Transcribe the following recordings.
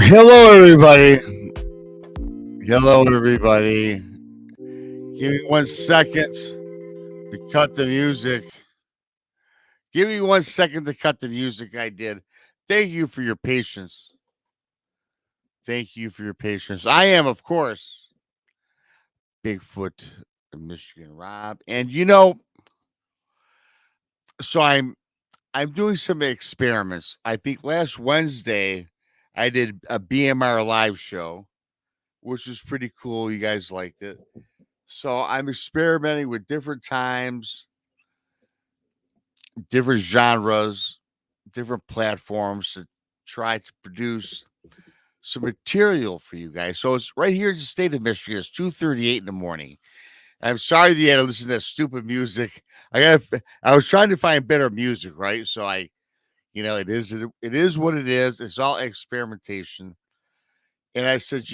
Hello, everybody. Hello, everybody. Give me 1 second to cut the music. Give me 1 second to cut the music. I did. Thank you for your patience. Thank you for your patience. I am, of course, Bigfoot, Michigan Rob, and so I'm doing some experiments. I think last Wednesday I did a BMR live show, which was pretty cool. You guys liked it. So I'm experimenting with different times, different genres, different platforms to try to produce some material for you guys. So it's right here in the state of Michigan. It's 2:38 in the morning. I'm sorry that you had to listen to that stupid music. I was trying to find better music, right? So it is what it is. It's all experimentation. And I said,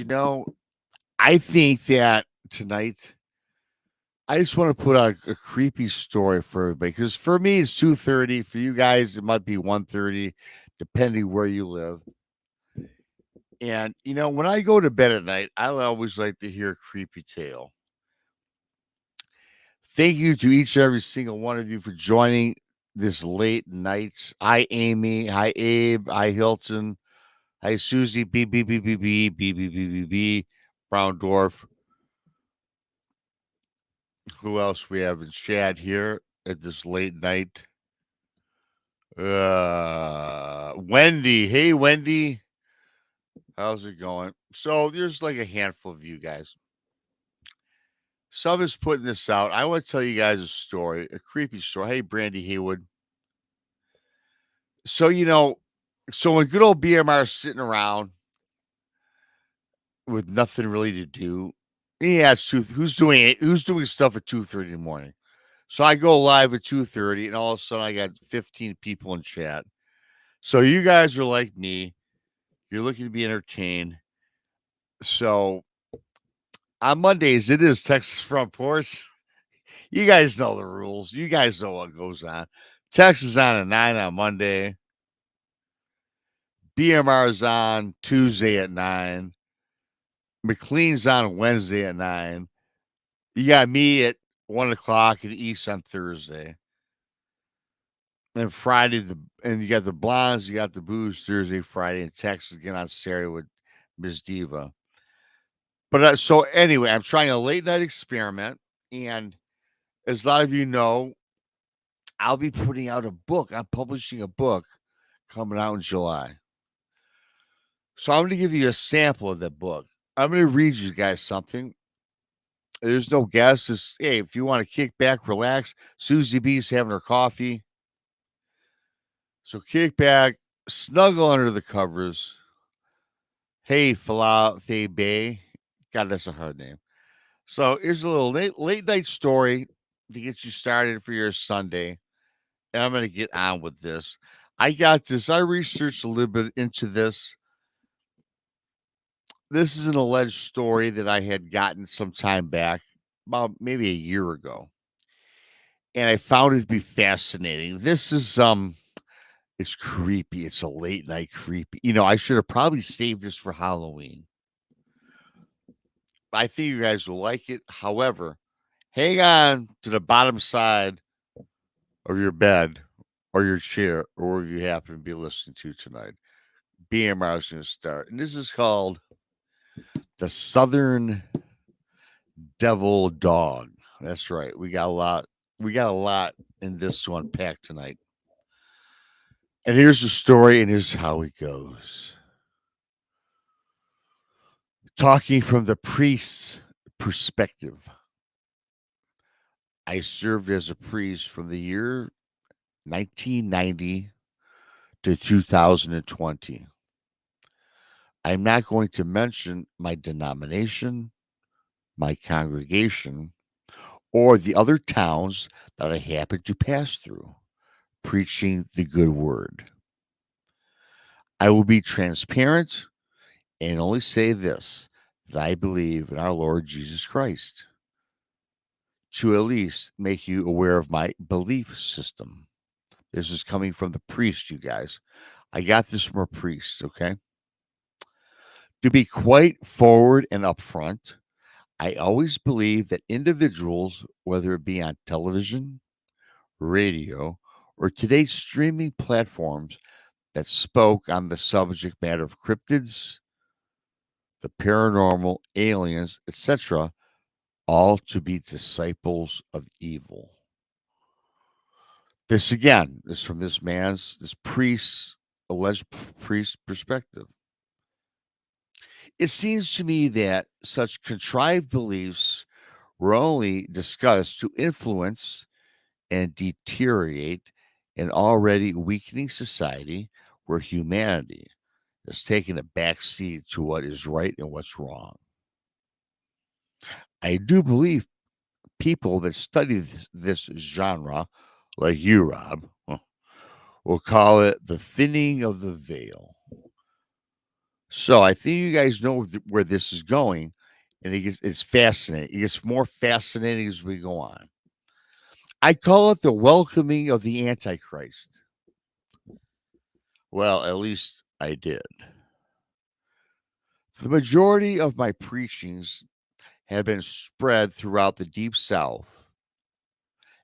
I think that tonight I just want to put out a creepy story for everybody because for me it's 2:30. For you guys, it might be 1:30, depending where you live. And when I go to bed at night, I always like to hear a creepy tale. Thank you to each and every single one of you for joining this late night. Hi, Amy. Hi, Abe. Hi, Hilton. Hi, Susie. B B B B B B B B B B. Brown Dwarf. Who else we have in chat here at this late night? Wendy. Hey, Wendy. How's it going? So there's like a handful of you guys. Some is putting this out. I want to tell you guys a story, a creepy story. Hey, Brandy Haywood. So so when good old BMR is sitting around with nothing really to do, he asks who's doing it, who's doing stuff at 2:30 in the morning. So I go live at 2:30, and all of a sudden I got 15 people in chat. So you guys are like me. You're looking to be entertained. So on Mondays, it is Texas Front Porch. You guys know the rules. You guys know what goes on. Texas is on at 9 on Monday. BMR is on Tuesday at 9. McLean's on Wednesday at 9. You got me at 1 o'clock in East on Thursday. And Friday, and you got the Blondes, you got the Booze Thursday, Friday, and Texas again on Saturday with Ms. Diva. But so anyway, I'm trying a late night experiment. And as a lot of you know, I'll be putting out a book. I'm publishing a book coming out in July. So I'm going to give you a sample of that book. I'm going to read you guys something. There's no guesses. Hey, if you want to kick back, relax. Susie B's having her coffee. So kick back, snuggle under the covers. Hey, Falafel Bay. God, that's a hard name. So here's a little late night story to get you started for your Sunday. And I'm going to get on with this. I got this. I researched a little bit into this. This is an alleged story that I had gotten some time back, about maybe a year ago. And I found it to be fascinating. This is it's creepy. It's a late night creepy. I should have probably saved this for Halloween. I think you guys will like it. However, hang on to the bottom side of your bed or your chair or wherever you happen to be listening to tonight. BMR is going to start. And this is called The Southern Devil Dog. That's right. We got a lot. We got a lot in this to unpack tonight. And here's the story, and here's how it goes. Talking from the priest's perspective. I served as a priest from the year 1990 to 2020. I'm not going to mention my denomination, my congregation, or the other towns that I happened to pass through, preaching the good word. I will be transparent and only say this, that I believe in our Lord Jesus Christ, to at least make you aware of my belief system. This is coming from the priest, you guys. I got this from a priest, okay? To be quite forward and upfront, I always believe that individuals, whether it be on television, radio, or today's streaming platforms that spoke on the subject matter of cryptids, the paranormal, aliens, etc., all to be disciples of evil. This again is from this priest's, alleged priest perspective. It seems to me that such contrived beliefs were only discussed to influence and deteriorate an already weakening society where humanity has taken a back seat to what is right and what's wrong. I do believe people that study this genre, like you, Rob, will call it the thinning of the veil. So I think you guys know where this is going, and it's fascinating. It gets more fascinating as we go on. I call it the welcoming of the Antichrist. Well, at least I did. The majority of my preachings have been spread throughout the Deep South,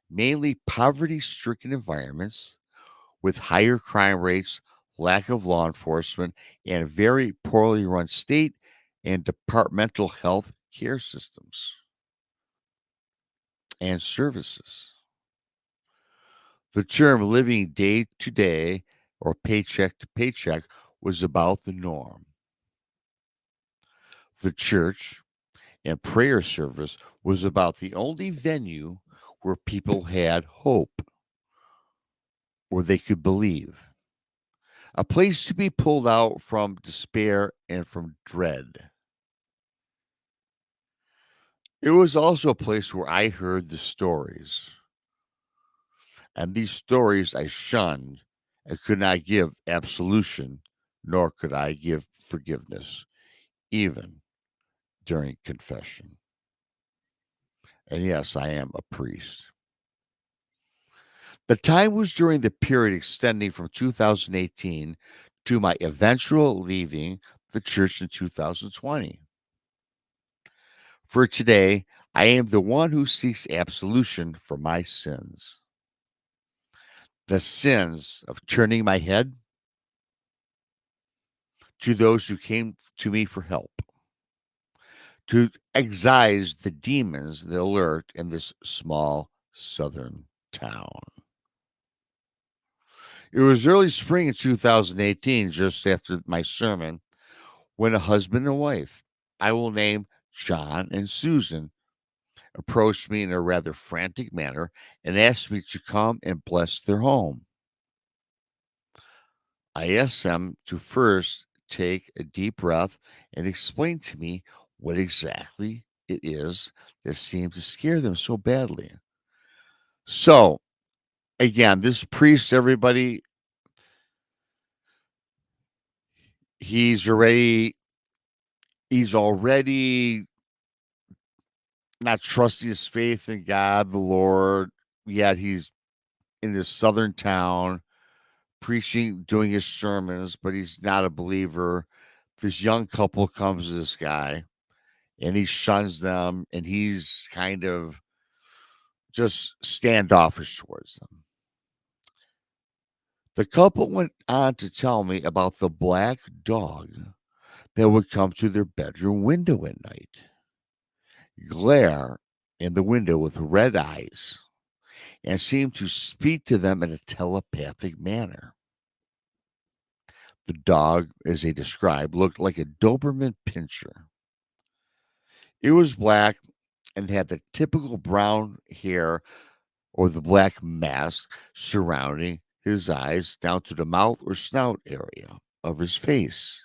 mainly poverty stricken environments with higher crime rates, lack of law enforcement, and very poorly run state and departmental health care systems and services. The term living day to day or paycheck to paycheck was about the norm. The church and prayer service was about the only venue where people had hope, where they could believe, a place to be pulled out from despair and from dread. It was also a place where I heard the stories, and these stories I shunned and could not give absolution, nor could I give forgiveness, even during confession. And yes, I am a priest. The time was during the period extending from 2018 to my eventual leaving the church in 2020. For today, I am the one who seeks absolution for my sins. The sins of turning my head to those who came to me for help, to excise the demons that lurked in this small southern town. It was early spring in 2018, just after my sermon, when a husband and wife, I will name John and Susan, approached me in a rather frantic manner and asked me to come and bless their home. I asked them to first take a deep breath and explain to me what exactly it is that seemed to scare them so badly. So, again, this priest, everybody, he's already he's already not trusting his faith in God, the Lord, yet he's in this southern town preaching, doing his sermons, but he's not a believer. This young couple comes to this guy and he shuns them and he's kind of just standoffish towards them. The couple went on to tell me about the black dog that would come to their bedroom window at night, glare in the window with red eyes, and seem to speak to them in a telepathic manner. The dog, as they described, looked like a Doberman pinscher. It was black and had the typical brown hair or the black mask surrounding his eyes down to the mouth or snout area of his face.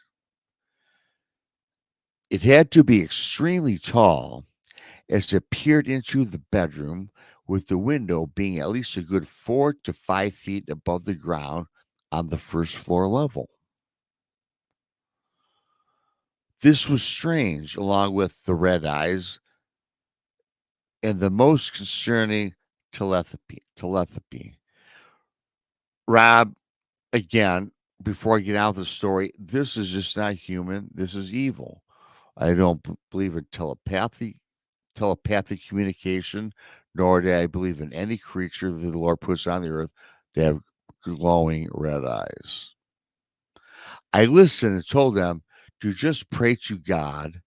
It had to be extremely tall as it peered into the bedroom, with the window being at least a good 4 to 5 feet above the ground on the first floor level. This was strange, along with the red eyes and the most concerning telepathy. Rob, again, before I get out of the story, this is just not human. This is evil. I don't believe in telepathic communication, nor do I believe in any creature that the Lord puts on the earth that have glowing red eyes. I listened and told them to just pray to God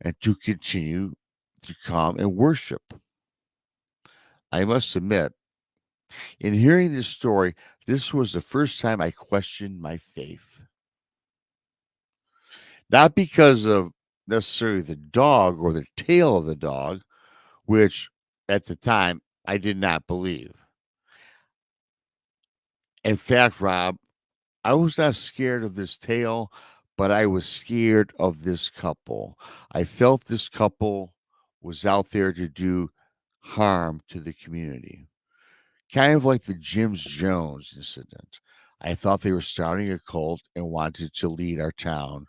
and to continue to come and worship. I must admit, in hearing this story, this was the first time I questioned my faith. Not because of necessarily the dog or the tail of the dog, which at the time I did not believe. In fact, Rob, I was not scared of this tale, but I was scared of this couple. I felt this couple was out there to do harm to the community, kind of like the James Jones incident. I thought they were starting a cult and wanted to lead our town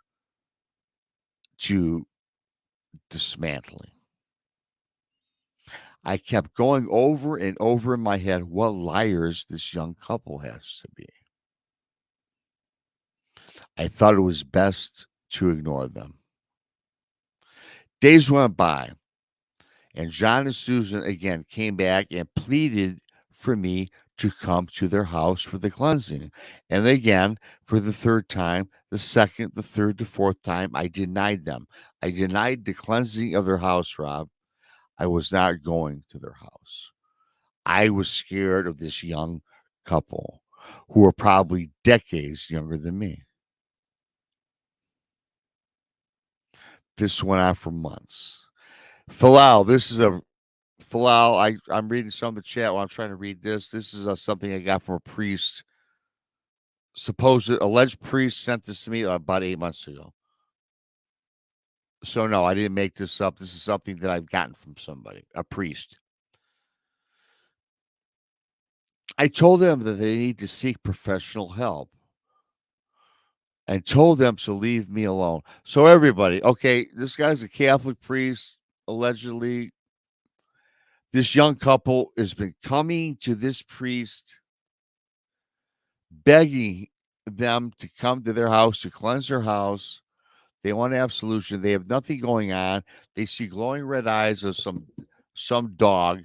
to dismantling. I kept going over and over in my head what liars this young couple has to be. I thought it was best to ignore them. Days went by, and John and Susan again came back and pleaded for me to come to their house for the cleansing. And again, for the third time, the second, the third, the fourth time, I denied them. I denied the cleansing of their house, Rob. I was not going to their house. I was scared of this young couple who were probably decades younger than me. This went on for months. Falal, this is a Falal. I'm reading some of the chat while I'm trying to read this. This is something I got from a priest, supposed alleged priest sent this to me about 8 months ago. So no, I didn't make this up. This is something that I've gotten from somebody, a priest. I told them that they need to seek professional help and told them to leave me alone. So everybody, okay, this guy's a Catholic priest, allegedly. This young couple has been coming to this priest, begging them to come to their house to cleanse their house. They want absolution. They have nothing going on. They see glowing red eyes of some dog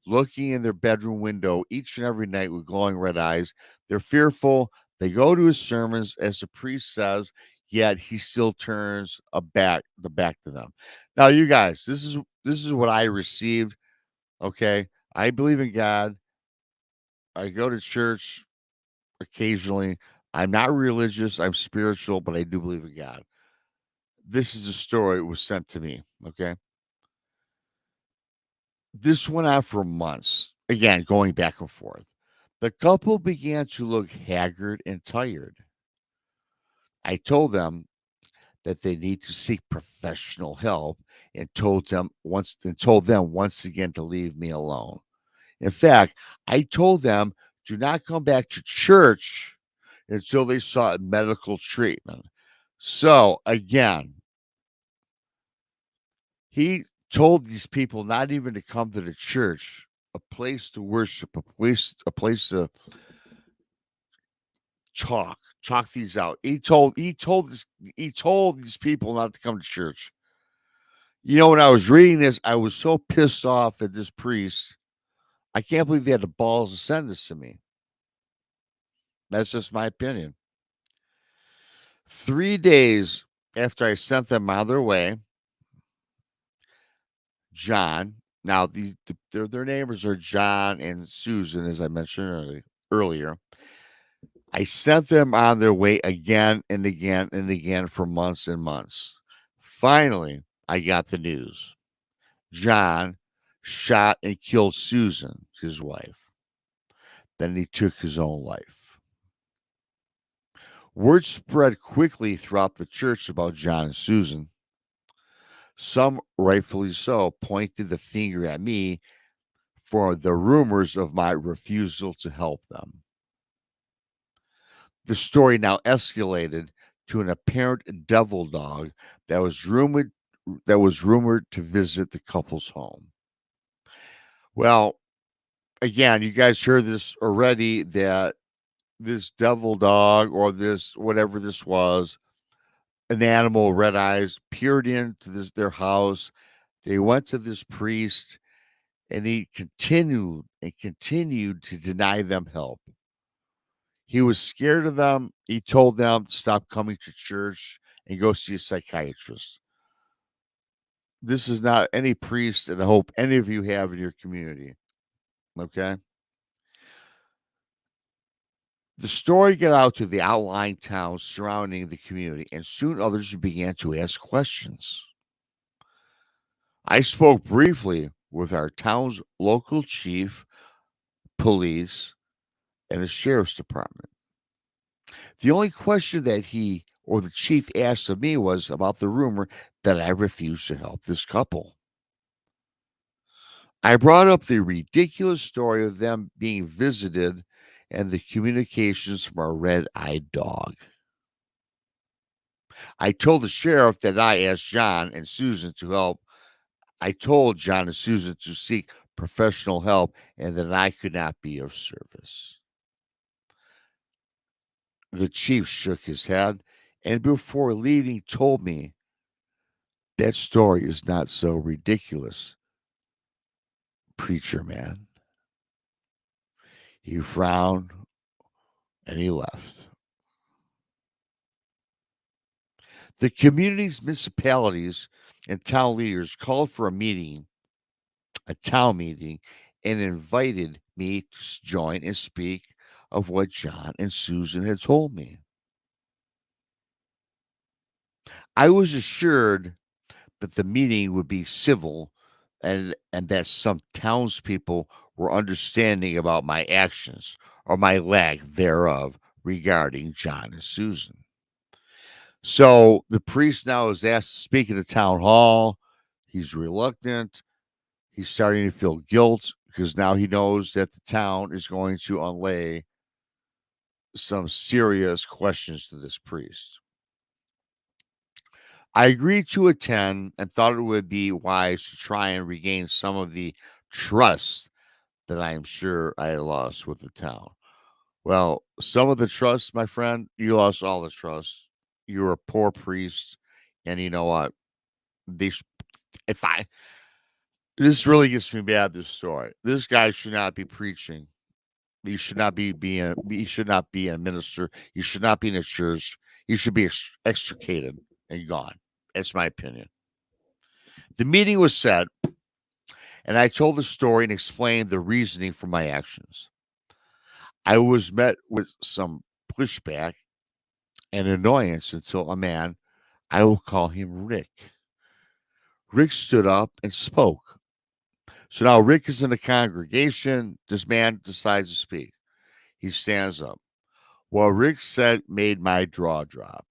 looking in their bedroom window each and every night with glowing red eyes. They're fearful. They go to his sermons, as the priest says, yet he still turns the back to them. Now, you guys, this is what I received. Okay. I believe in God. I go to church occasionally. I'm not religious, I'm spiritual, but I do believe in God. This is a story that was sent to me. Okay. This went on for months. Again, going back and forth. The couple began to look haggard and tired. I told them that they need to seek professional help and told them once again to leave me alone. In fact, I told them do not come back to church until they sought medical treatment. So again, he told these people not even to come to the church, a place to worship, a place to talk these out. He told these people not to come to church. You know, when I was reading this, I was so pissed off at this priest. I can't believe they had the balls to send this to me. That's just my opinion. 3 days after I sent them on their way, John. Now, their neighbors are John and Susan, as I mentioned earlier. I sent them on their way again and again and again for months and months. Finally, I got the news. John shot and killed Susan, his wife. Then he took his own life. Word spread quickly throughout the church about John and Susan. Some, rightfully so, pointed the finger at me for the rumors of my refusal to help them. The story now escalated to an apparent devil dog that was rumored to visit the couple's home. Well, again, you guys heard this already that this devil dog or this whatever this was, an animal, red eyes, peered into this their house. They went to this priest, and he continued and continued to deny them help. He was scared of them. He told them to stop coming to church and go see a psychiatrist. This is not any priest, and I hope any of you have in your community. Okay. The story got out to the outlying towns surrounding the community, and soon others began to ask questions. I spoke briefly with our town's local chief, police, and the sheriff's department. The only question that he or the chief asked of me was about the rumor that I refused to help this couple. I brought up the ridiculous story of them being visited and the communications from a red eyed dog. I told the sheriff that I asked John and Susan to help. I told John and Susan to seek professional help and that I could not be of service. The chief shook his head and before leaving told me that story is not so ridiculous, preacher man. He frowned and he left. The community's municipalities and town leaders called for a town meeting, and invited me to join and speak of what John and Susan had told me. I was assured that the meeting would be civil and that some townspeople were understanding about my actions or my lack thereof regarding John and Susan. So the priest now is asked to speak at the town hall. He's reluctant. He's starting to feel guilt because now he knows that the town is going to unlay some serious questions to this priest. I agreed to attend and thought it would be wise to try and regain some of the trust that I am sure I had lost with the town. Well, some of the trust, my friend, you lost all the trust. You were a poor priest, and you know what? These, if I, this really gets me bad. This story. This guy should not be preaching. You should not be being. You should not be a minister. You should not be in a church. You should be extricated and gone. That's my opinion. The meeting was set, and I told the story and explained the reasoning for my actions. I was met with some pushback and annoyance until a man, I will call him Rick. Rick stood up and spoke. So now Rick is in the congregation. This man decides to speak. He stands up. What Rick said made my jaw drop.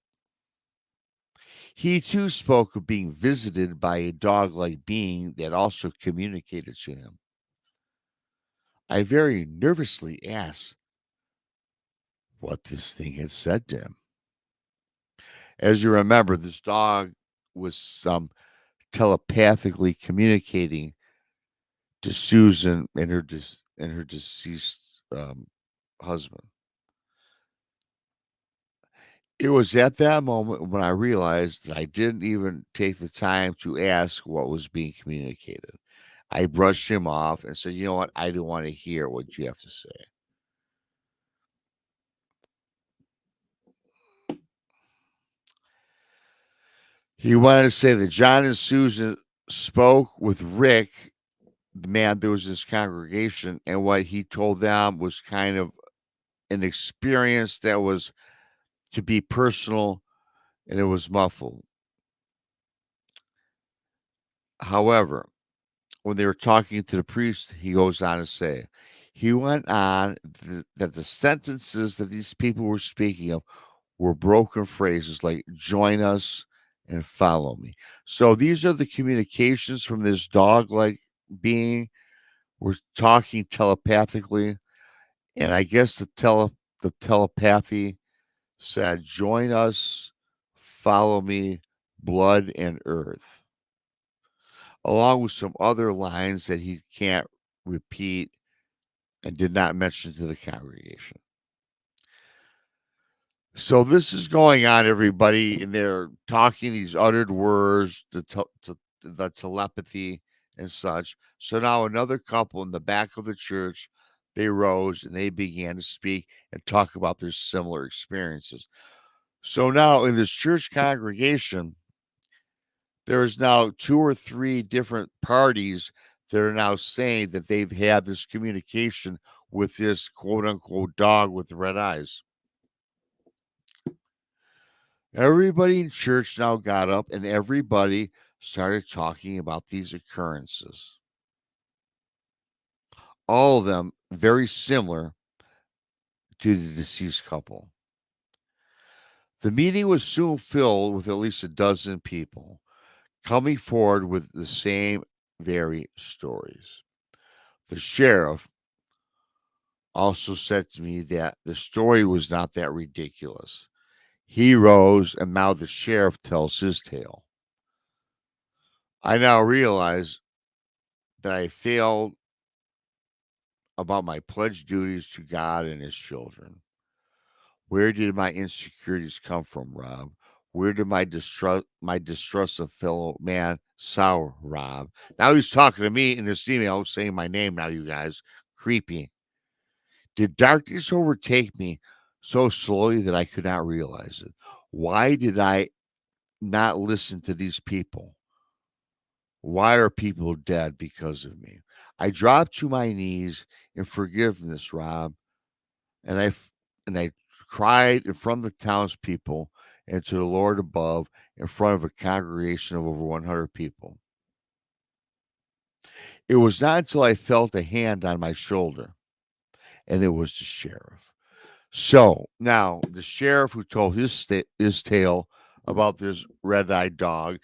He too spoke of being visited by a dog like being that also communicated to him. I very nervously asked what this thing had said to him. As you remember, this dog was telepathically communicating to Susan and her deceased husband. It was at that moment when I realized that I didn't even take the time to ask what was being communicated. I brushed him off and said, "You know what? I don't want to hear what you have to say." He wanted to say that John and Susan spoke with Rick, the man that was in his congregation, and what he told them was kind of an experience that was to be personal and it was muffled. However, when they were talking to the priest, he goes on to say, he went on that the sentences that these people were speaking of were broken phrases like join us and follow me. So these are the communications from this dog like being. We're talking telepathically. And I guess the telepathy said, join us, follow me, blood and earth, along with some other lines that he can't repeat and did not mention to the congregation. So this is going on, everybody, and they're talking these uttered words, the telepathy and such. So now another couple in the back of the church, they rose and they began to speak and talk about their similar experiences. So now in this church congregation, there's now two or three different parties that are now saying that they've had this communication with this quote unquote dog with red eyes. Everybody in church now got up and everybody started talking about these occurrences. All of them very similar to the deceased couple. The meeting was soon filled with at least a dozen people coming forward with the same very stories. The sheriff also said to me that the story was not that ridiculous. He rose, and now the sheriff tells his tale. I now realize that I failed about my pledged duties to God and his children. Where did my insecurities come from, Rob? Where did my distrust of fellow man sour, Rob? Now he's talking to me in this email, saying my name now, you guys. Creepy. Did darkness overtake me so slowly that I could not realize it? Why did I not listen to these people? Why are people dead because of me? I dropped to my knees in forgiveness, Rob, and I cried in front of the townspeople and to the Lord above in front of a congregation of over 100 people. It was not until I felt a hand on my shoulder, and it was the sheriff. So now the sheriff who told his tale about this red-eyed dog.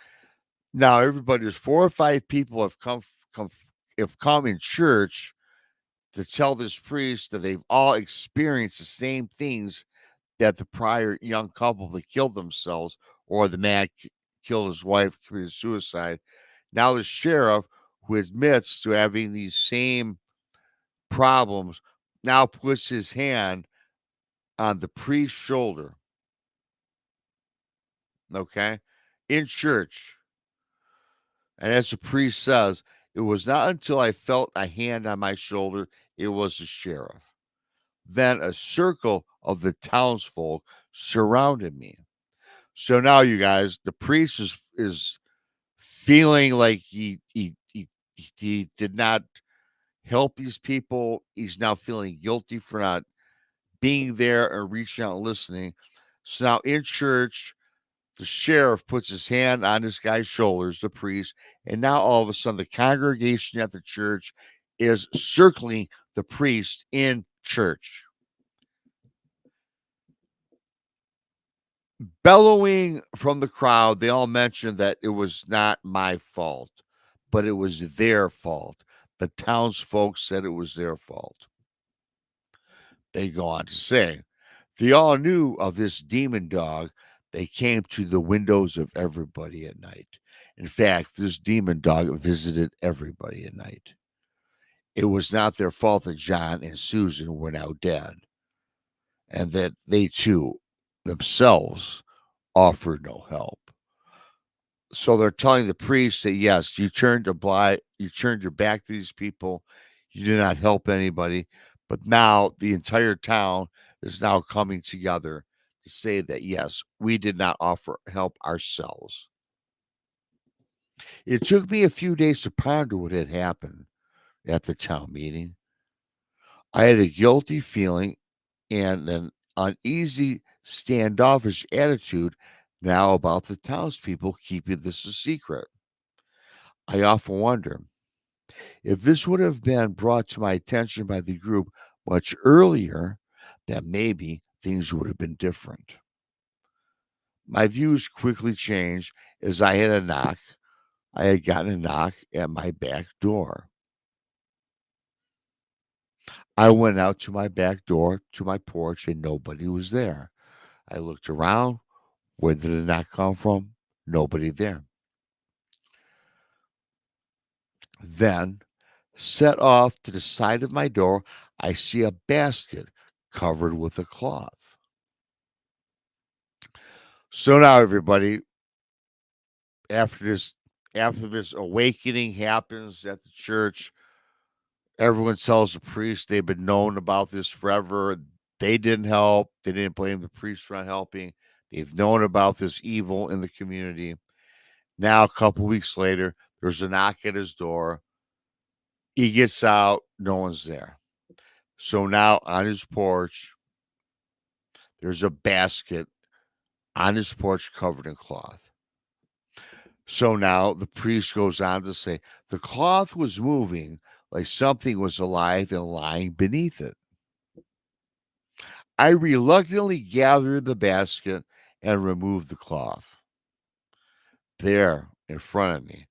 Now everybody, there's 4 or 5 people have come in church to tell this priest that they've all experienced the same things that the prior young couple that killed themselves, or the man killed his wife, committed suicide. Now the sheriff, who admits to having these same problems, now puts his hand on the priest's shoulder, okay, in church. And as the priest says, it was not until I felt a hand on my shoulder, it was the sheriff. Then a circle of the townsfolk surrounded me. So now, you guys, the priest is feeling like he did not help these people. He's now feeling guilty for not being there and reaching out and listening. So now in church, the sheriff puts his hand on this guy's shoulders, the priest, and now all of a sudden the congregation at the church is circling the priest in church. Bellowing from the crowd, they all mentioned that it was not my fault, but it was their fault. The townsfolk said it was their fault. They go on to say, they all knew of this demon dog. They came to the windows of everybody at night. In fact, this demon dog visited everybody at night. It was not their fault that John and Susan were now dead, and that they too themselves offered no help. So they're telling the priest that yes, you turned your back to these people, you did not help anybody, but now the entire town is now coming together to say that yes, we did not offer help ourselves. It took me a few days to ponder what had happened at the town meeting. I had a guilty feeling and an uneasy, standoffish attitude now about the townspeople keeping this a secret. I often wonder if this would have been brought to my attention by the group much earlier, then maybe things would have been different. My views quickly changed as I had a knock. I had gotten a knock at my back door. I went out to my back door, to my porch, and nobody was there. I looked around. Where did the knock come from? Nobody there. Then, set off to the side of my door, I see a basket covered with a cloth. So now, everybody, after this, after this awakening happens at the church, everyone tells the priest they've been known about this forever. They didn't help. They didn't blame the priest for not helping. They've known about this evil in the community. Now, a couple weeks later, there's a knock at his door. He gets out, no one's there. So now on his porch, there's a basket on his porch covered in cloth. So now the priest goes on to say the cloth was moving like something was alive and lying beneath it. I reluctantly gathered the basket and removed the cloth. There, in front of me,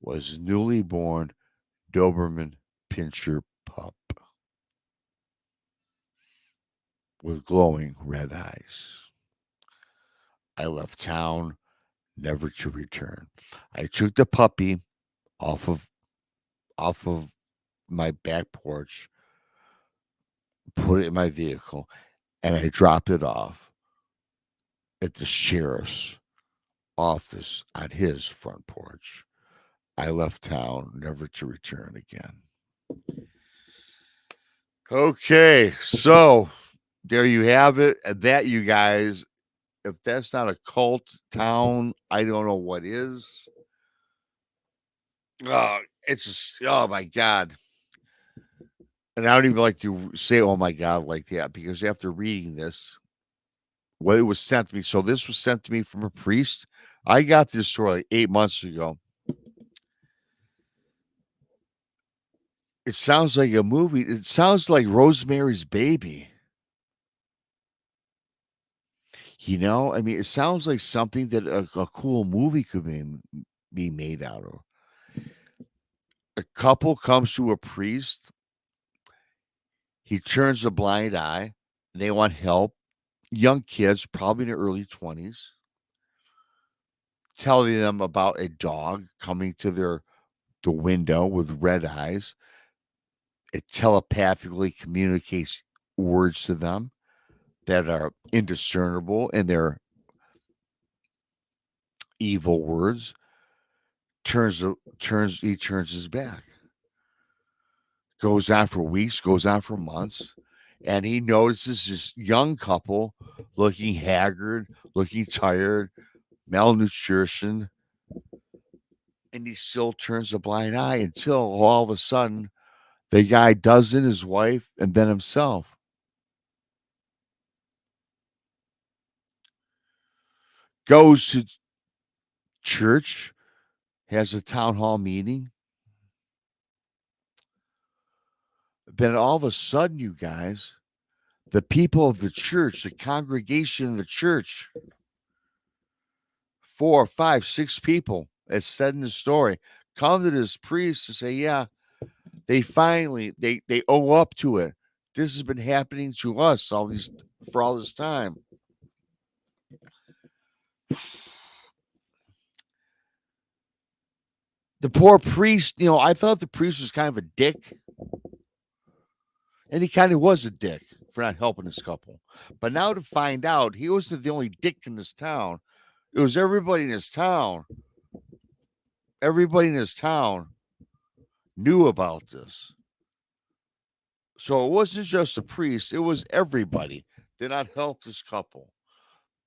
was newly born Doberman Pinscher pup with glowing red eyes. I left town never to return. I took the puppy off of off of my back porch, put it in my vehicle, and I dropped it off at the sheriff's office on his front porch. I left town never to return again. Okay, so there you have it. That, you guys, if that's not a cult town, I don't know what is. Oh, it's just, oh my God. And I don't even like to say, oh my God, like that, because after reading this, what it was sent to me. So this was sent to me from a priest. I got this story like 8 months ago. It sounds like a movie. It sounds like Rosemary's Baby. You know, I mean, it sounds like something that a cool movie could be made out of. A couple comes to a priest. He turns a blind eye. And they want help. Young kids, probably in their early 20s, telling them about a dog coming to the window with red eyes. It telepathically communicates words to them that are indiscernible and they're evil words. He turns his back. Goes on for weeks, goes on for months, and he notices this young couple looking haggard, looking tired, malnutrition, and he still turns a blind eye until all of a sudden the guy doesn't, his wife, and then himself. Goes to church, has a town hall meeting. Then all of a sudden, you guys, the people of the church, the congregation of the church, 4, 5, 6 people, as said in the story, come to this priest to say, yeah, they finally they owe up to it. This has been happening to us for all this time. The poor priest, I thought the priest was kind of a dick, and he kind of was a dick for not helping this couple. But now to find out, he wasn't the only dick in this town. It was everybody in this town. Everybody in this town knew about this. So it wasn't just the priest, it was everybody did not help this couple.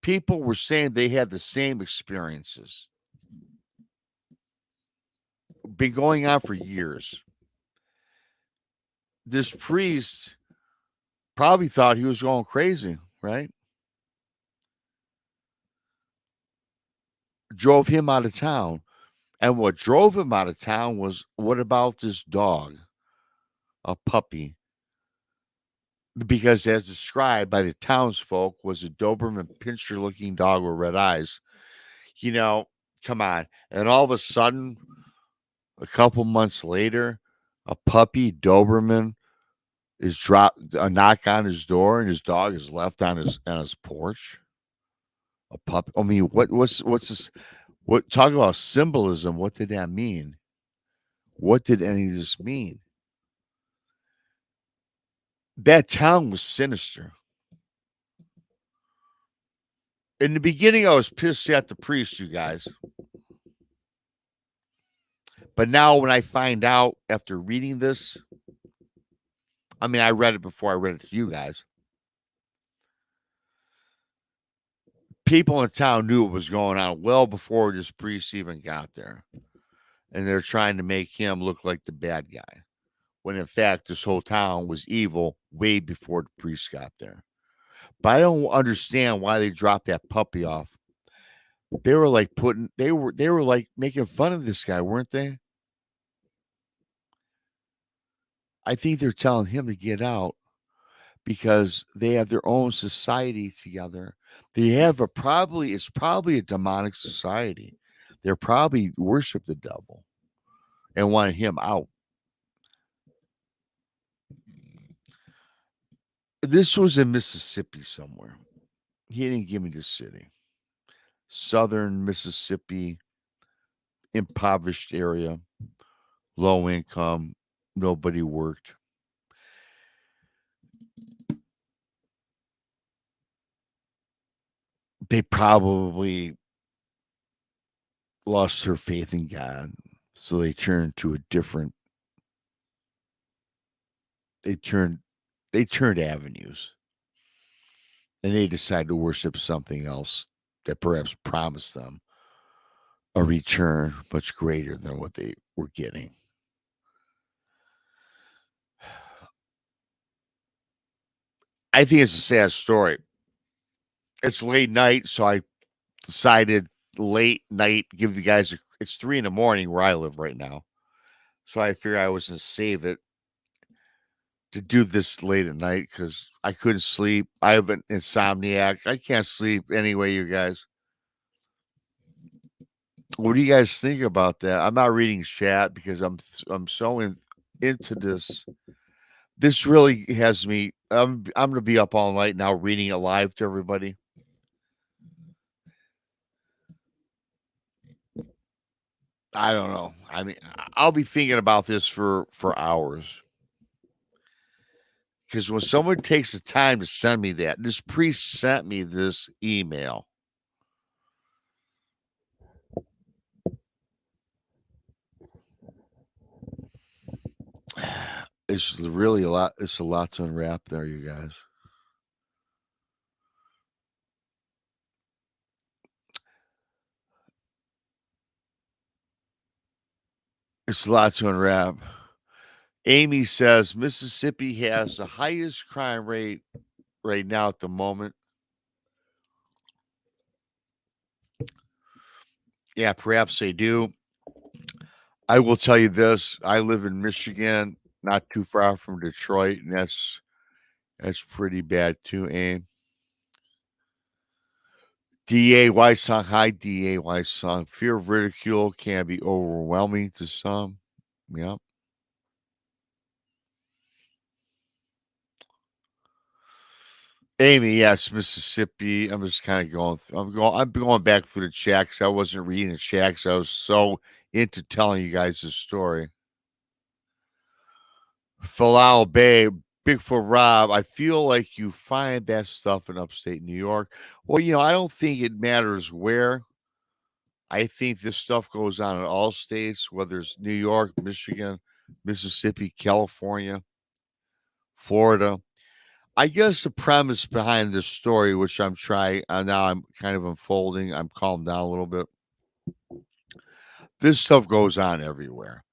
People were saying they had the same experiences. Been going on for years. This priest probably thought he was going crazy, right? Drove him out of town. And what drove him out of town was, what about this dog, a puppy? Because as described by the townsfolk, was a Doberman pinscher looking dog with red eyes. You know, come on. And all of a sudden, a couple months later, a puppy Doberman is dropped, a knock on his door, and his dog is left on his porch. A puppy. I mean, what's this? What, talk about symbolism? What did that mean? What did any of this mean? That town was sinister. In the beginning, I was pissed at the priest, you guys. But now when I find out after reading this, I mean, I read it before I read it to you guys. People in town knew what was going on well before this priest even got there. And they're trying to make him look like the bad guy. When in fact, this whole town was evil way before the priest got there. But I don't understand why they dropped that puppy off. They were like they were like making fun of this guy, weren't they? I think they're telling him to get out because they have their own society together. They have it's probably a demonic society. They're probably worship the devil and want him out. This was in Mississippi somewhere. He didn't give me the city. Southern Mississippi, impoverished area, low income, nobody worked. They probably lost their faith in God. So they turned to a different they turned they turned avenues and they decided to worship something else that perhaps promised them a return much greater than what they were getting. I think it's a sad story. It's late night, so I decided late night give the guys it's 3 in the morning where I live right now. So I figured I was gonna save it to do this late at night because I couldn't sleep. I have an insomniac. I can't sleep anyway, you guys. What do you guys think about that? I'm not reading chat because I'm so into this. This really has me. I'm gonna be up all night now reading it live to everybody. I don't know. I mean, I'll be thinking about this for hours because when someone takes the time to send me that, this priest sent me this email. It's really a lot. It's a lot to unwrap there, you guys. It's a lot to unwrap. Amy says Mississippi has the highest crime rate right now at the moment. Yeah, perhaps they do. I will tell you this: I live in Michigan, not too far from Detroit, and that's pretty bad too. Aim. DAY song, hi DAY song. Fear of ridicule can be overwhelming to some. Yeah. Amy, yes, Mississippi. I'm just kind of going. I'm going back through the chat because I wasn't reading the chat because I was so into telling you guys the story. Falal Bay, Bigfoot Rob. I feel like you find that stuff in upstate New York. Well, I don't think it matters where. I think this stuff goes on in all states, whether it's New York, Michigan, Mississippi, California, Florida. I guess the premise behind this story, which I'm trying now, I'm kind of unfolding. I'm calmed down a little bit. This stuff goes on everywhere.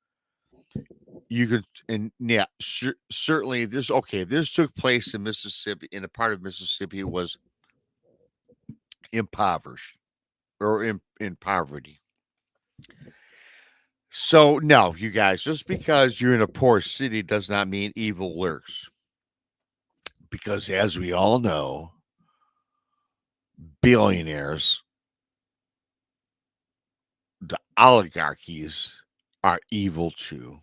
You could, and yeah, certainly this. Okay, this took place in Mississippi, in a part of Mississippi was impoverished or in poverty. So no, you guys, just because you're in a poor city does not mean evil lurks. Because as we all know, billionaires, the oligarchies are evil too.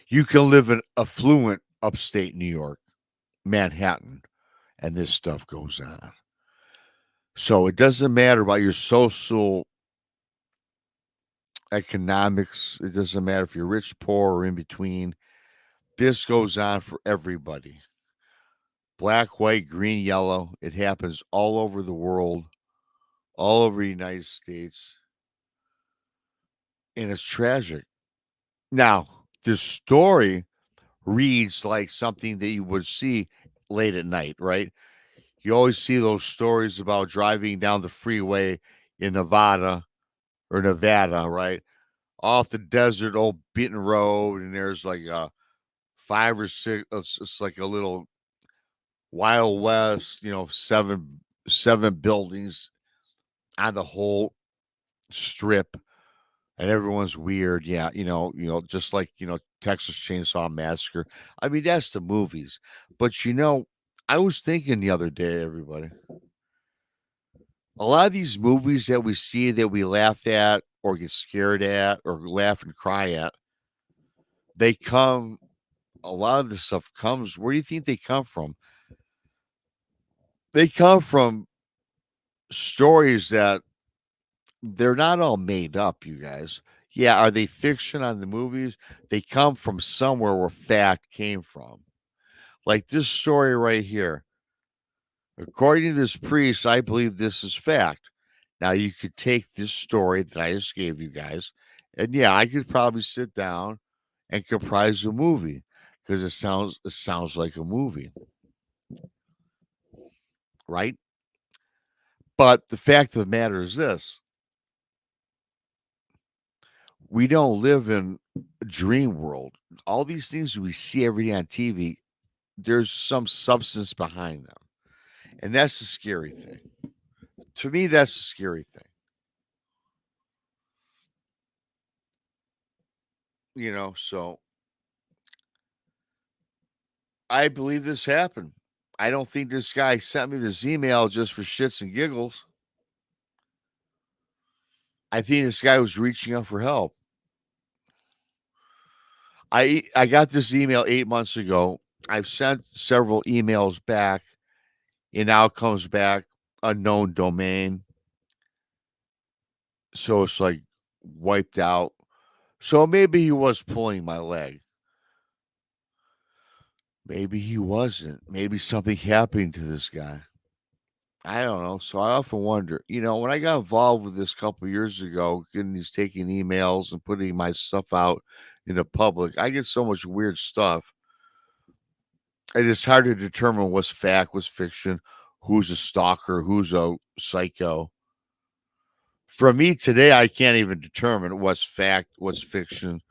You can live in affluent upstate New York, Manhattan, and this stuff goes on. So it doesn't matter about your social economics. It doesn't matter if you're rich, poor, or in between. This goes on for everybody. Black, white, green, yellow. It happens all over the world, all over the United States, and it's tragic. Now, the story reads like something that you would see late at night, right? You always see those stories about driving down the freeway in Nevada, right? Off the desert, old beaten road, and there's like five or six. It's like a little Wild West, seven buildings on the whole strip, and everyone's weird. Yeah, just like Texas Chainsaw Massacre. I mean, that's the movies, but I was thinking the other day, everybody, a lot of these movies that we see that we laugh at or get scared at or laugh and cry at, they come. A lot of this stuff comes. Where do you think they come from? They come from stories that they're not all made up, you guys. Yeah, are they fiction on the movies? They come from somewhere where fact came from. Like this story right here. According to this priest, I believe this is fact. Now, you could take this story that I just gave you guys, and yeah, I could probably sit down and comprise a movie because it sounds like a movie, right? But the fact of the matter is this: we don't live in a dream world. All these things we see every day on TV, there's some substance behind them. And that's the scary thing. To me, that's the scary thing. So I believe this happened. I don't think this guy sent me this email just for shits and giggles. I think this guy was reaching out for help. I got this email 8 months ago. I've sent several emails back, and now it comes back unknown domain. So it's like wiped out. So maybe he was pulling my leg. Maybe he wasn't. Maybe something happened to this guy. I don't know. So I often wonder, when I got involved with this a couple years ago, getting these taking emails and putting my stuff out in the public, I get so much weird stuff. And it's hard to determine what's fact, what's fiction, who's a stalker, who's a psycho. For me today, I can't even determine what's fact, what's fiction,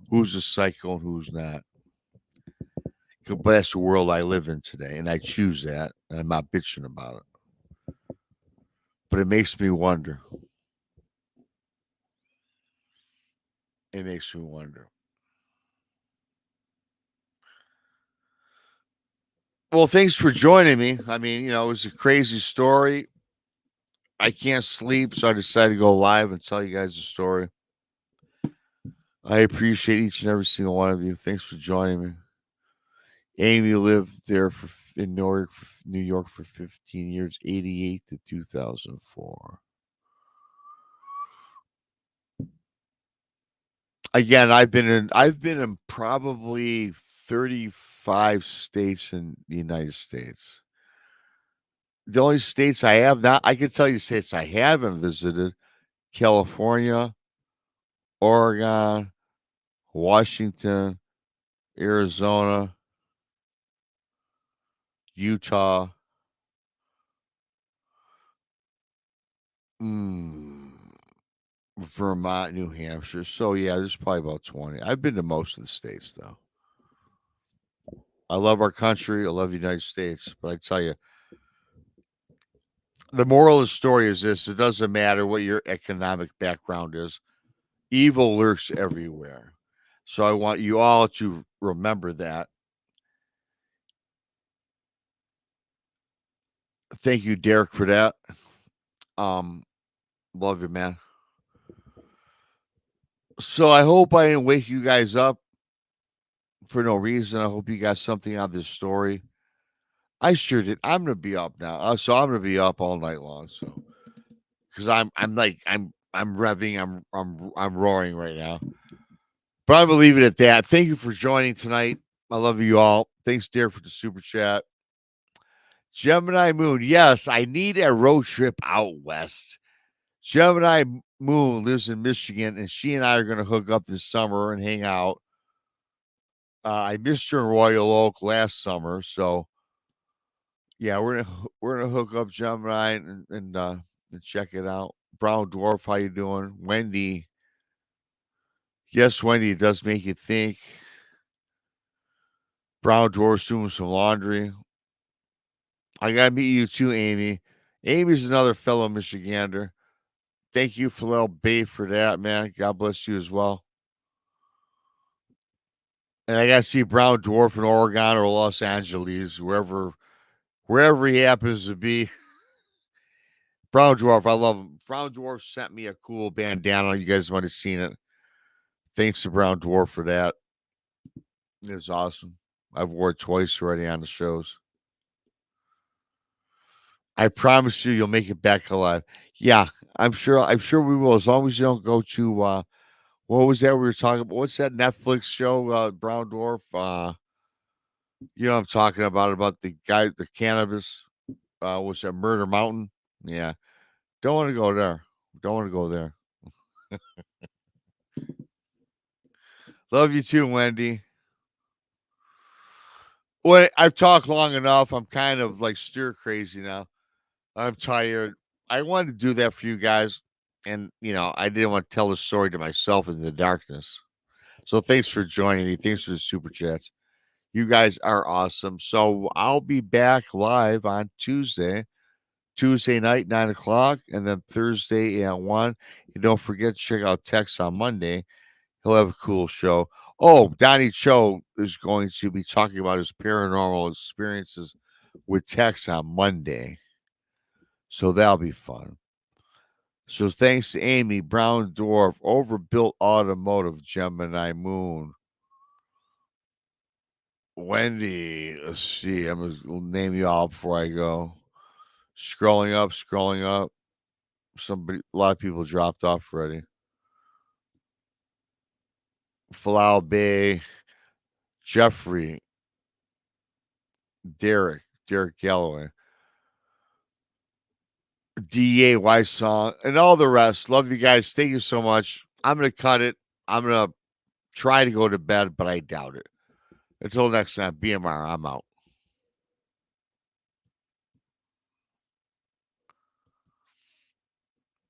who's a psycho, and who's not. But that's the world I live in today, and I choose that, and I'm not bitching about it. But it makes me wonder. It makes me wonder. Well, thanks for joining me. I mean, it was a crazy story. I can't sleep, so I decided to go live and tell you guys the story. I appreciate each and every single one of you. Thanks for joining me. Amy lived there in New York for 15 years, 88 to 2004. Again, I've been in probably 35 states in the United States. The only states I have not I can tell you states I haven't visited: California, Oregon, Washington, Arizona, Utah, mm, Vermont, New Hampshire. So yeah, there's probably about 20. I've been to most of the states though. I love our country. I love the United States. But I tell you, the moral of the story is this: it doesn't matter what your economic background is, evil lurks everywhere. So I want you all to remember that. Thank you, Derek, for that. Um, love you, man. So I hope I didn't wake you guys up for no reason. I hope you got something out of this story. I sure did. I'm gonna be up now, so I'm gonna be up all night long. So because I'm revving, I'm roaring right now. But I'm gonna leave it at that. Thank you for joining tonight. I love you all. Thanks, dear, for the super chat. Gemini Moon. Yes, I need a road trip out west. Gemini Moon lives in Michigan, and she and I are going to hook up this summer and hang out. I missed her in Royal Oak last summer, so yeah, we're gonna hook up Gemini and check it out. Brown Dwarf, how you doing? Wendy, yes, Wendy, it does make you think. Brown Dwarf's doing some laundry. I gotta meet you too, Amy. Amy's another fellow Michigander. Thank you, Philel Bay, for that, man. God bless you as well. And I gotta see Brown Dwarf in Oregon or Los Angeles, wherever he happens to be. Brown Dwarf, I love him. Brown Dwarf sent me a cool bandana. You guys might have seen it. Thanks to Brown Dwarf for that. It's awesome. I've wore it twice already on the shows. I promise you, you'll make it back alive. Yeah, I'm sure. I'm sure we will, as long as you don't go to what was that we were talking about? What's that Netflix show? Brown Dwarf. You know what I'm talking about the guy, the cannabis. Was that Murder Mountain? Yeah. Don't want to go there. Don't want to go there. Love you too, Wendy. Well, I've talked long enough. I'm kind of like stir crazy now. I'm tired. I wanted to do that for you guys. And, I didn't want to tell the story to myself in the darkness. So thanks for joining me. Thanks for the super chats. You guys are awesome. So I'll be back live on Tuesday night, 9 o'clock, and then Thursday at 1. And don't forget to check out Tex on Monday. He'll have a cool show. Oh, Donnie Cho is going to be talking about his paranormal experiences with Tex on Monday. So that'll be fun. So thanks to Amy, Brown Dwarf, Overbuilt Automotive, Gemini Moon, Wendy. Let's see. I'm going to name you all before I go. Scrolling up. A lot of people dropped off already. Falau Bay, Jeffrey, Derek Galloway, DAY song, and all the rest. Love you guys. Thank you so much. I'm going to cut it. I'm going to try to go to bed, but I doubt it. Until next time, BMR, I'm out.